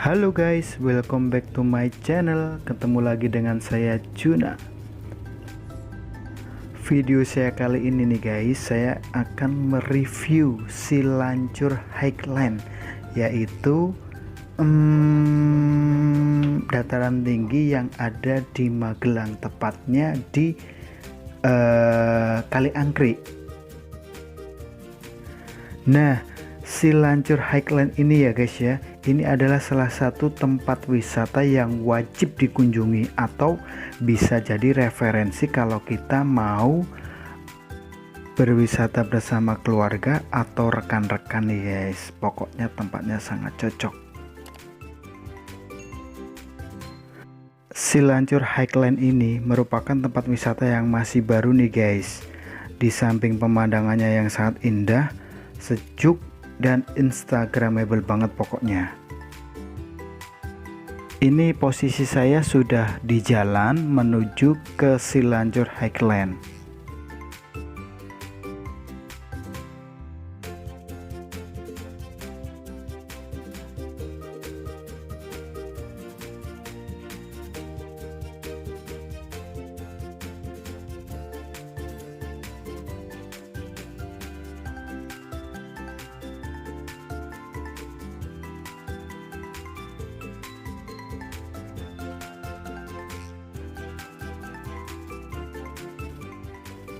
Halo guys, welcome back to my channel. Ketemu lagi dengan saya Juna. Video saya kali ini nih guys, saya akan mereview Silancur Highland, yaitu dataran tinggi yang ada di Magelang, tepatnya di Kali Angkrik. Nah, Silancur Highland ini ya guys ya, ini adalah salah satu tempat wisata yang wajib dikunjungi atau bisa jadi referensi kalau kita mau berwisata bersama keluarga atau rekan-rekan nih guys. Pokoknya tempatnya sangat cocok. Silancur Highland ini merupakan tempat wisata yang masih baru nih guys. Di samping pemandangannya yang sangat indah, sejuk, dan instagramable banget pokoknya. Ini posisi saya sudah di jalan menuju ke Silancur Highland.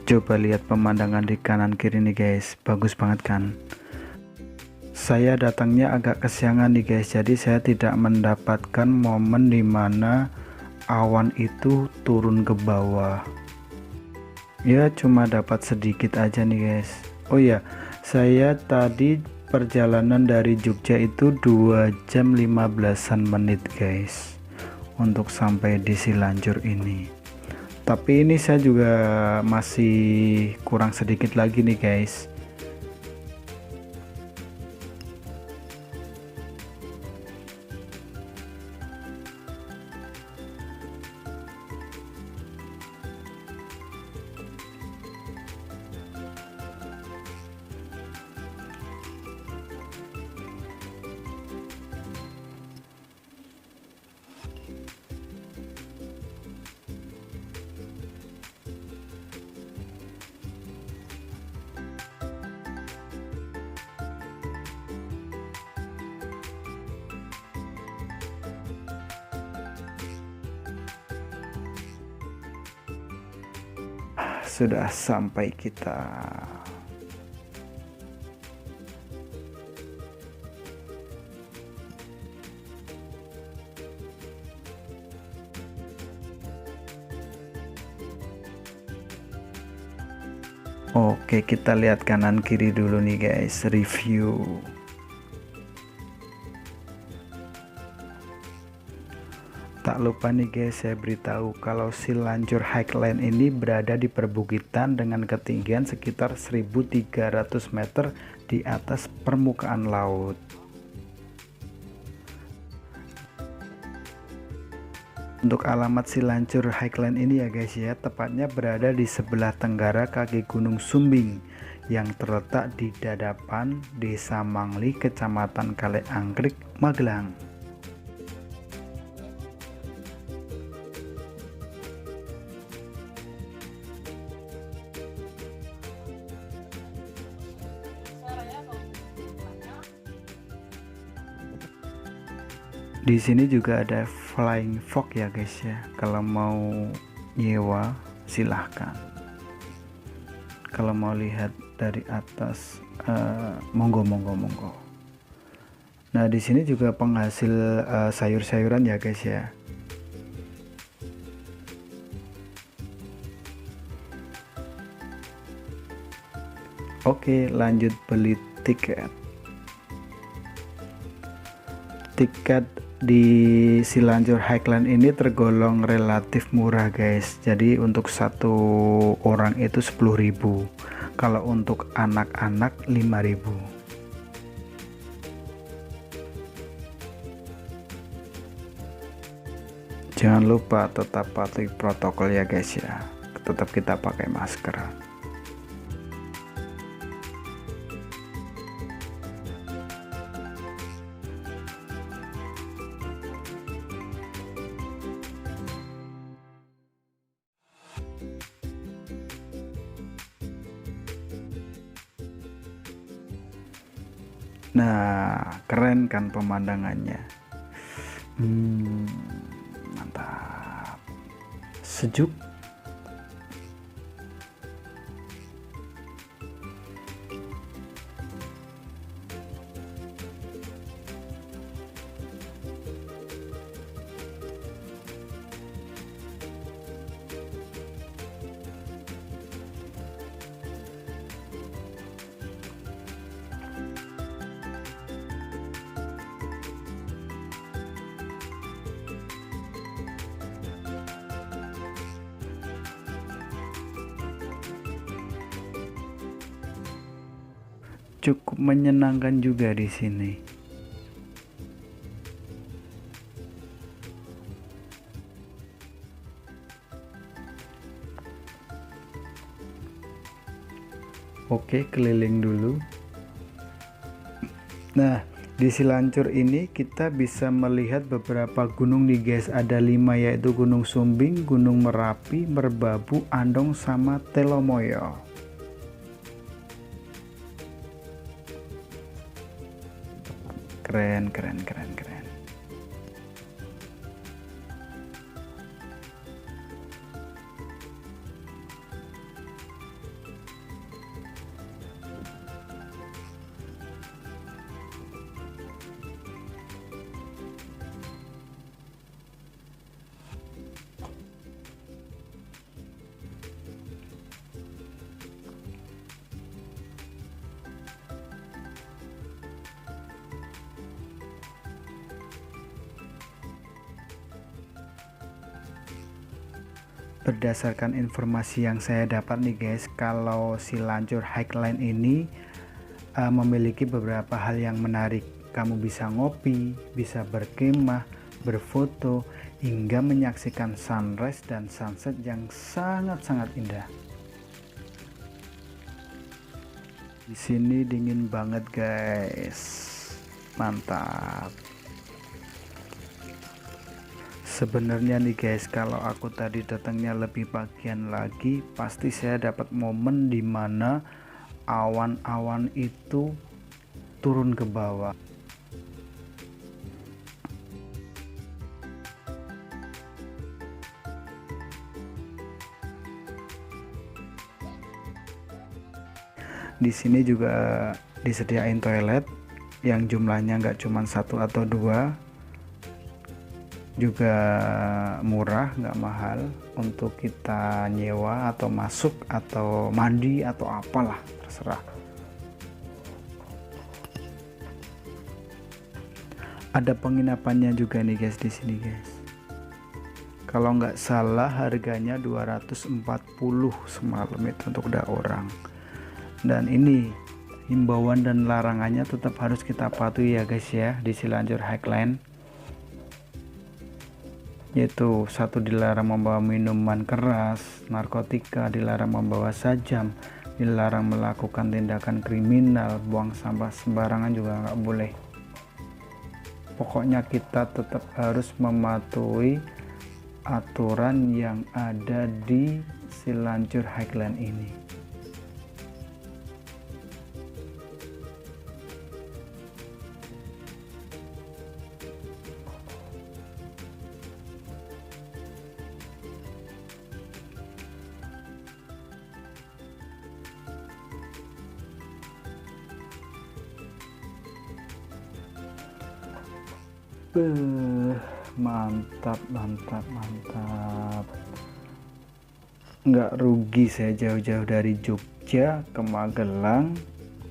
Coba lihat pemandangan di kanan kiri nih guys, bagus banget kan. Saya datangnya agak kesiangan nih guys, jadi saya tidak mendapatkan momen dimana awan itu turun ke bawah. Ya cuma dapat sedikit aja nih guys. Oh ya, saya tadi perjalanan dari Jogja itu 2 jam 15-an menit guys untuk sampai di Silancur ini. Tapi ini saya juga masih kurang sedikit lagi nih guys. Sudah sampai kita. Oke, kita lihat kanan kiri dulu nih guys, review. Tak lupa nih guys, saya beritahu kalau Silancur Highland ini berada di perbukitan dengan ketinggian sekitar 1300 meter di atas permukaan laut. Untuk alamat Silancur Highland ini ya guys ya, tepatnya berada di sebelah tenggara kaki Gunung Sumbing yang terletak di Dadapan, Desa Mangli, Kecamatan Kali Angkrik, Magelang. Di sini juga ada flying fox ya guys ya. Kalau mau nyewa silahkan. Kalau mau lihat dari atas monggo. Nah di sini juga penghasil sayur-sayuran ya guys ya. Oke, lanjut beli tiket. Tiket di Silancur Highland ini tergolong relatif murah guys. Jadi untuk satu orang itu 10.000, kalau untuk anak-anak 5.000. Jangan lupa tetap patuhi protokol ya guys ya, tetap kita pakai masker. Nah, keren kan pemandangannya. Mantap. Sejuk. Cukup menyenangkan juga di sini. Oke, keliling dulu. Nah, di Silancur ini kita bisa melihat beberapa gunung nih guys. Ada 5, yaitu Gunung Sumbing, Gunung Merapi, Merbabu, Andong, sama Telomoyo. Keren, keren, keren, keren. Berdasarkan informasi yang saya dapat nih guys, kalau Silancur Highline ini memiliki beberapa hal yang menarik. Kamu bisa ngopi, bisa berkemah, berfoto, hingga menyaksikan sunrise dan sunset yang sangat-sangat indah. Di sini dingin banget guys, mantap. Sebenarnya nih guys, kalau aku tadi datangnya lebih pagian lagi, pasti saya dapat momen dimana awan-awan itu turun ke bawah. Di sini juga disediain toilet yang jumlahnya nggak cuma 1 atau 2, juga murah, nggak mahal untuk kita nyewa atau masuk atau mandi atau apalah, terserah. Ada penginapannya juga nih guys di sini guys. Kalau nggak salah harganya 240 semalam itu untuk 2 orang. Dan ini himbauan dan larangannya tetap harus kita patuhi ya guys ya di Silancur Highline, yaitu 1, dilarang membawa minuman keras, narkotika, dilarang membawa sajam, dilarang melakukan tindakan kriminal, buang sampah sembarangan juga nggak boleh. Pokoknya kita tetap harus mematuhi aturan yang ada di Silancur Highline ini. Mantap, mantap, mantap. Nggak rugi saya jauh-jauh dari Jogja ke Magelang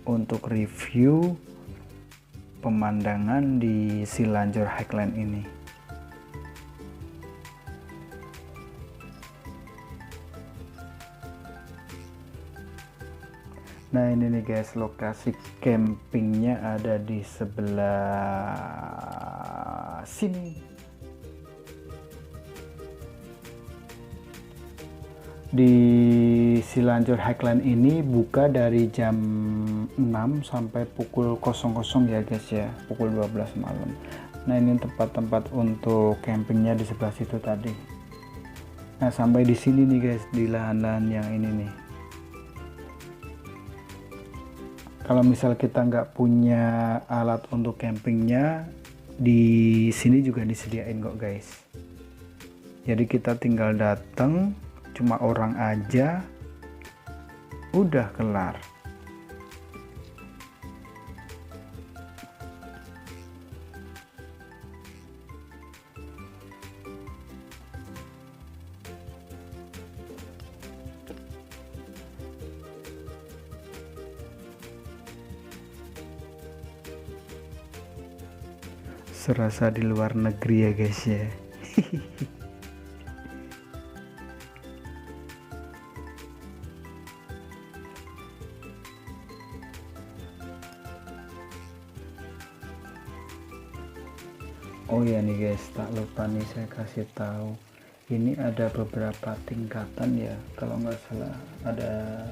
untuk review pemandangan di Silancur Highline ini. Nah ini nih guys, lokasi campingnya ada di sebelah sini. Di Silancur Highline ini buka dari jam 6 sampai pukul 00 ya guys ya, pukul 12 malam. Nah ini tempat-tempat untuk campingnya di sebelah situ tadi. Nah sampai di sini nih guys, di lahan-lahan yang ini nih. Kalau misal kita nggak punya alat untuk campingnya, di sini juga disediain kok guys. Jadi kita tinggal datang, cuma orang aja, udah kelar. Serasa di luar negeri ya guys ya. Oh ya nih guys, tak lupa nih saya kasih tahu. Ini ada beberapa tingkatan ya. Kalau nggak salah ada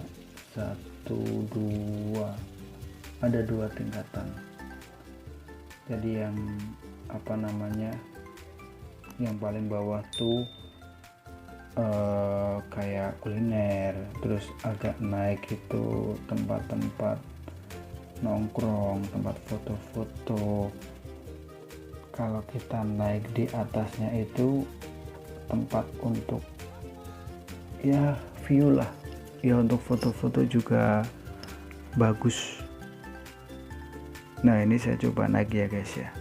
ada dua tingkatan. Jadi yang apa namanya, yang paling bawah tuh kayak kuliner, terus agak naik itu tempat-tempat nongkrong, tempat foto-foto. Kalau kita naik di atasnya itu tempat untuk ya view lah ya, untuk foto-foto juga bagus. Nah ini saya coba naik ya guys ya.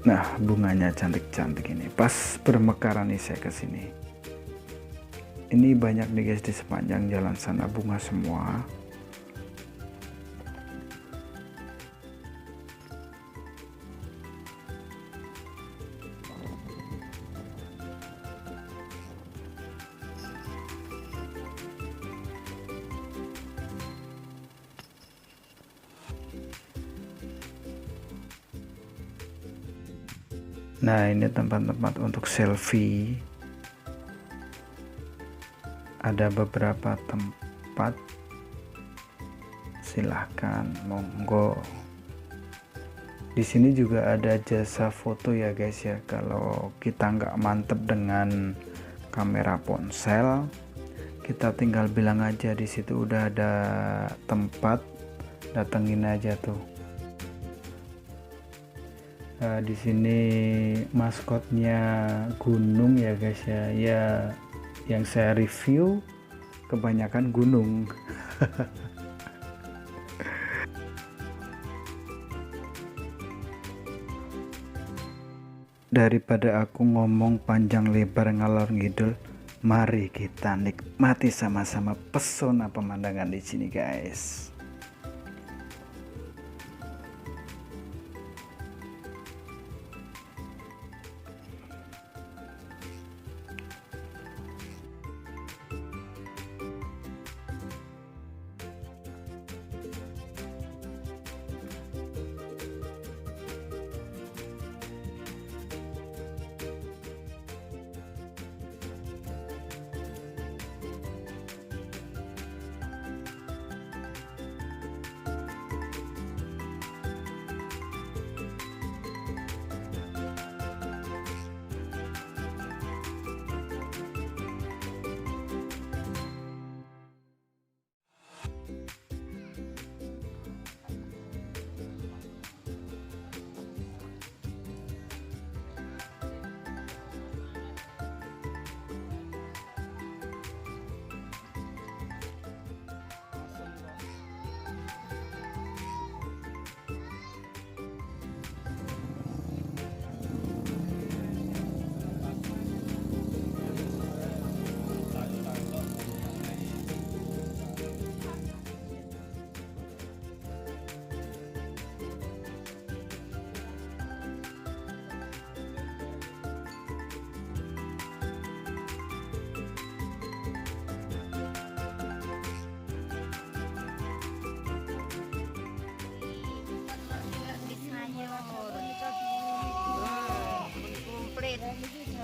Nah bunganya cantik-cantik ini, pas bermekaran nih saya kesini. Ini banyak nih guys di sepanjang jalan sana, bunga semua. Nah ini tempat-tempat untuk selfie, ada beberapa tempat, silahkan monggo. Di sini juga ada jasa foto ya guys ya. Kalau kita nggak mantep dengan kamera ponsel, kita tinggal bilang aja, di situ udah ada tempat, datengin aja tuh. Di sini maskotnya gunung ya guys ya. Ya yang saya review kebanyakan gunung. Daripada aku ngomong panjang lebar ngalor ngidul, mari kita nikmati sama-sama pesona pemandangan di sini guys.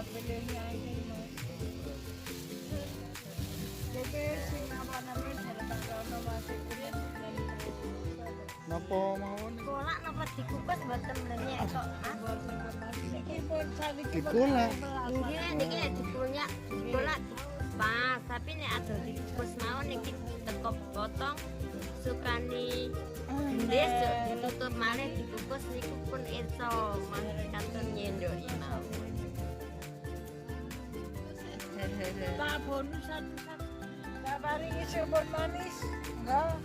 pilihnya ini mas. Jadi sing apa namanya harapan rono masih kuliah dan Napa mawon? Kolak napa dikukus mboten mlenyek kok. iki pun saniki Dikolak. Nggih niki nek dikulak dikolak pas, tapi nek ada dikukus mawon iki teko potong sukani gendis ditutup malih dikukus niku pun iso mangkaten nyendoki mawon. tak bonus satu-satu. Tak paringi sumber manis. Enggak.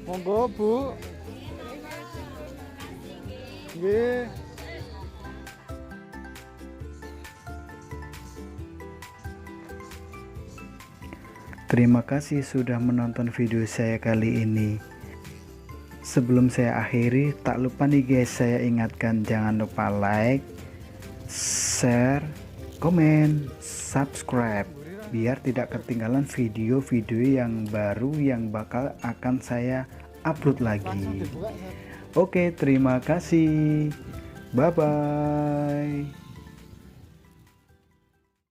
Monggo Bu. Nggih. Terima kasih sudah menonton video saya kali ini. Sebelum saya akhiri, tak lupa nih guys, saya ingatkan jangan lupa like, share, komen, subscribe biar tidak ketinggalan video-video yang baru yang bakal akan saya upload lagi. Oke, terima kasih. Bye bye.